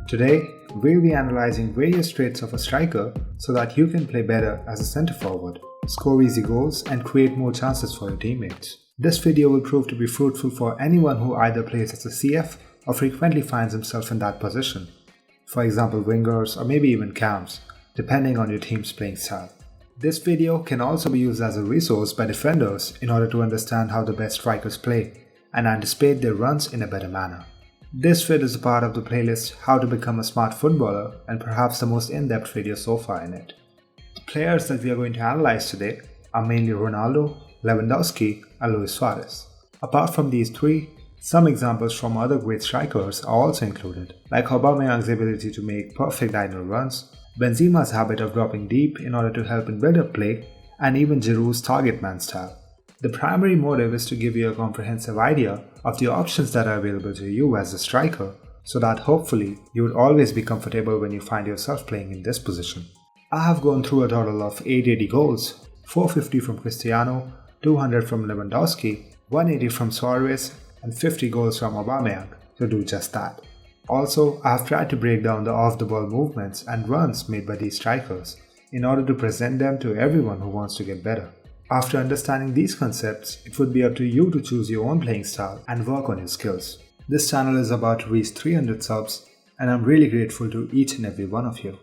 Today, we'll be analyzing various traits of a striker so that you can play better as a centre forward, score easy goals, and create more chances for your teammates. This video will prove to be fruitful for anyone who either plays as a CF or frequently finds himself in that position. For example, wingers or maybe even cams, depending on your team's playing style. This video can also be used as a resource by defenders in order to understand how the best strikers play and anticipate their runs in a better manner. This vid is a part of the playlist How to Become a Smart Footballer and perhaps the most in-depth video so far in it. The players that we are going to analyze today are mainly Ronaldo, Lewandowski and Luis Suarez. Apart from these three, some examples from other great strikers are also included, like Aubameyang's ability to make perfect diagonal runs, Benzema's habit of dropping deep in order to help in build-up play, and even Giroud's target man style. The primary motive is to give you a comprehensive idea of the options that are available to you as a striker, so that hopefully you would always be comfortable when you find yourself playing in this position. I have gone through a total of 880 goals, 450 from Cristiano, 200 from Lewandowski, 180 from Suarez, and 50 goals from Aubameyang to do just that. Also, I have tried to break down the off-the-ball movements and runs made by these strikers in order to present them to everyone who wants to get better. After understanding these concepts, it would be up to you to choose your own playing style and work on your skills. This channel is about to reach 300 subs and I'm really grateful to each and every one of you.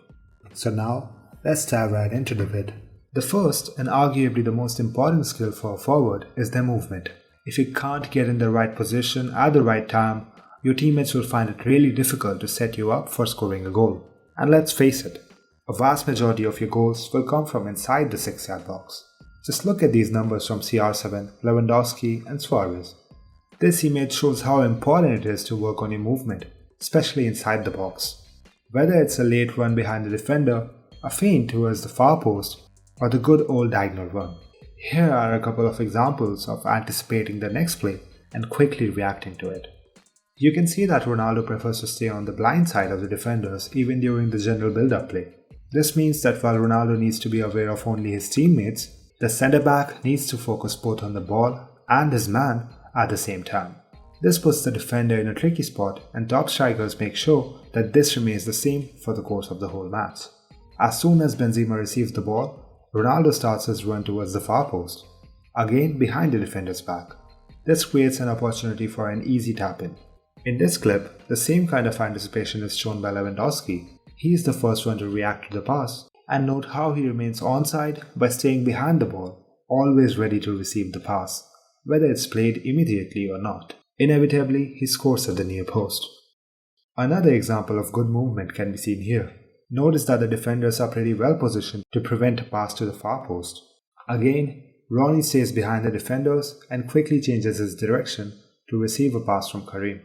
So now, let's dive right into the vid. The first and arguably the most important skill for a forward is their movement. If you can't get in the right position at the right time, your teammates will find it really difficult to set you up for scoring a goal. And let's face it, a vast majority of your goals will come from inside the 6-yard box. Just look at these numbers from CR7, Lewandowski and Suarez. This image shows how important it is to work on your movement, especially inside the box. Whether it's a late run behind the defender, a feint towards the far post, or the good old diagonal run. Here are a couple of examples of anticipating the next play and quickly reacting to it. You can see that Ronaldo prefers to stay on the blind side of the defenders even during the general build-up play. This means that while Ronaldo needs to be aware of only his teammates, the centre-back needs to focus both on the ball and his man at the same time. This puts the defender in a tricky spot and top strikers make sure that this remains the same for the course of the whole match. As soon as Benzema receives the ball, Ronaldo starts his run towards the far post, again behind the defender's back. This creates an opportunity for an easy tap-in. In this clip, the same kind of anticipation is shown by Lewandowski. He is the first one to react to the pass, and note how he remains onside by staying behind the ball, always ready to receive the pass, whether it's played immediately or not. Inevitably, he scores at the near post. Another example of good movement can be seen here. Notice that the defenders are pretty well positioned to prevent a pass to the far post. Again, Ronnie stays behind the defenders and quickly changes his direction to receive a pass from Karim.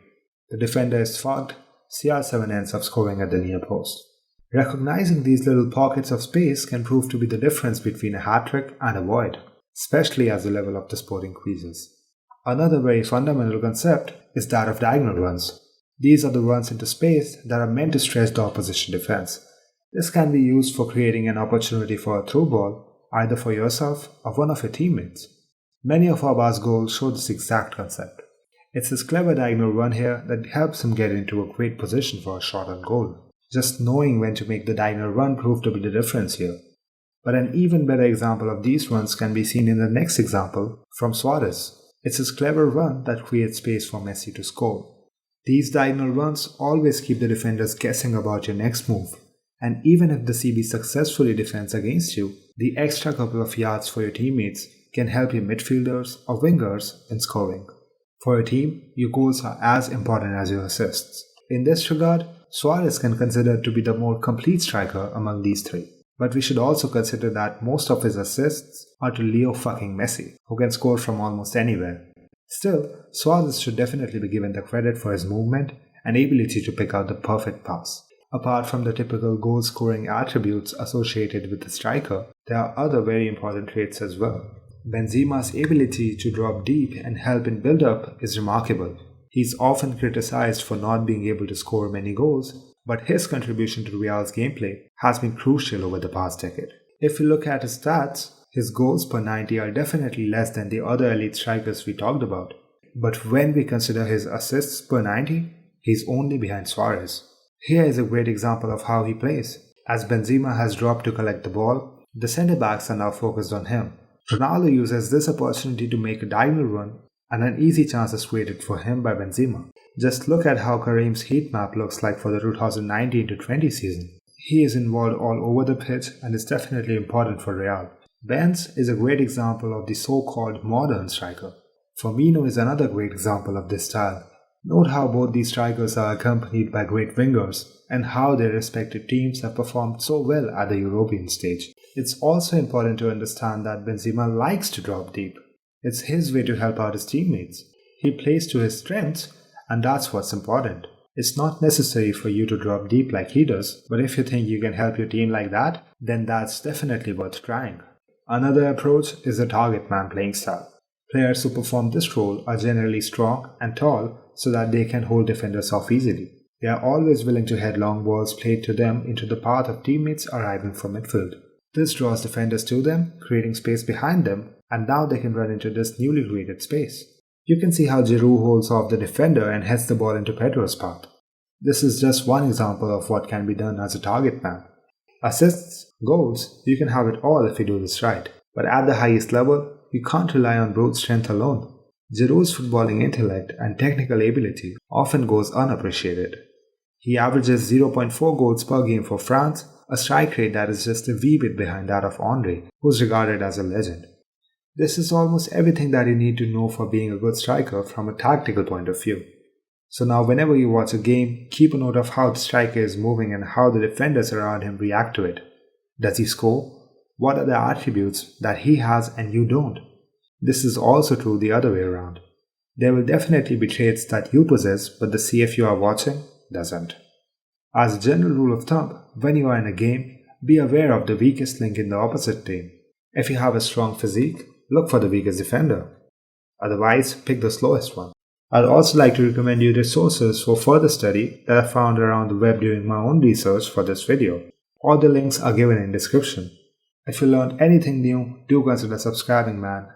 The defender is fogged, CR7 ends up scoring at the near post. Recognizing these little pockets of space can prove to be the difference between a hat-trick and a void, especially as the level of the sport increases. Another very fundamental concept is that of diagonal runs. These are the runs into space that are meant to stretch the opposition defense. This can be used for creating an opportunity for a through ball, either for yourself or one of your teammates. Many of Auba's goals show this exact concept. It's his clever diagonal run here that helps him get into a great position for a shot on goal. Just knowing when to make the diagonal run proved to be the difference here. But an even better example of these runs can be seen in the next example from Suarez. It's his clever run that creates space for Messi to score. These diagonal runs always keep the defenders guessing about your next move, and even if the CB successfully defends against you, the extra couple of yards for your teammates can help your midfielders or wingers in scoring. For your team, your goals are as important as your assists. In this regard, Suarez can consider to be the more complete striker among these three. But we should also consider that most of his assists are to Leo fucking Messi, who can score from almost anywhere. Still, Suarez should definitely be given the credit for his movement and ability to pick out the perfect pass. Apart from the typical goal-scoring attributes associated with the striker, there are other very important traits as well. Benzema's ability to drop deep and help in build-up is remarkable. He's often criticized for not being able to score many goals, but his contribution to Real's gameplay has been crucial over the past decade. If you look at his stats, his goals per 90 are definitely less than the other elite strikers we talked about. But when we consider his assists per 90, he's only behind Suarez. Here is a great example of how he plays. As Benzema has dropped to collect the ball, the centre backs are now focused on him. Ronaldo uses this opportunity to make a diagonal run, and an easy chance is created for him by Benzema. Just look at how Karim's heat map looks like for the 2019-20 season. He is involved all over the pitch and is definitely important for Real. Benz is a great example of the so-called modern striker. Firmino is another great example of this style. Note how both these strikers are accompanied by great wingers and how their respective teams have performed so well at the European stage. It's also important to understand that Benzema likes to drop deep. It's his way to help out his teammates. He plays to his strengths, and that's what's important. It's not necessary for you to drop deep like he does, but if you think you can help your team like that, then that's definitely worth trying. Another approach is the target man playing style. Players who perform this role are generally strong and tall so that they can hold defenders off easily. They are always willing to head long balls played to them into the path of teammates arriving from midfield. This draws defenders to them, creating space behind them, and now they can run into this newly created space. You can see how Giroud holds off the defender and heads the ball into Pedro's path. This is just one example of what can be done as a target man. Assists, goals, you can have it all if you do this right. But at the highest level, you can't rely on brute strength alone. Giroud's footballing intellect and technical ability often goes unappreciated. He averages 0.4 goals per game for France, a strike rate that is just a wee bit behind that of Henry, who's regarded as a legend. This is almost everything that you need to know for being a good striker from a tactical point of view. So now whenever you watch a game, keep a note of how the striker is moving and how the defenders around him react to it. Does he score? What are the attributes that he has and you don't? This is also true the other way around. There will definitely be traits that you possess but the CF you are watching doesn't. As a general rule of thumb, when you are in a game, be aware of the weakest link in the opposite team. If you have a strong physique, look for the weakest defender. Otherwise, pick the slowest one. I'd also like to recommend you resources for further study that I found around the web during my own research for this video. All the links are given in description. If you learned anything new, do consider subscribing, man,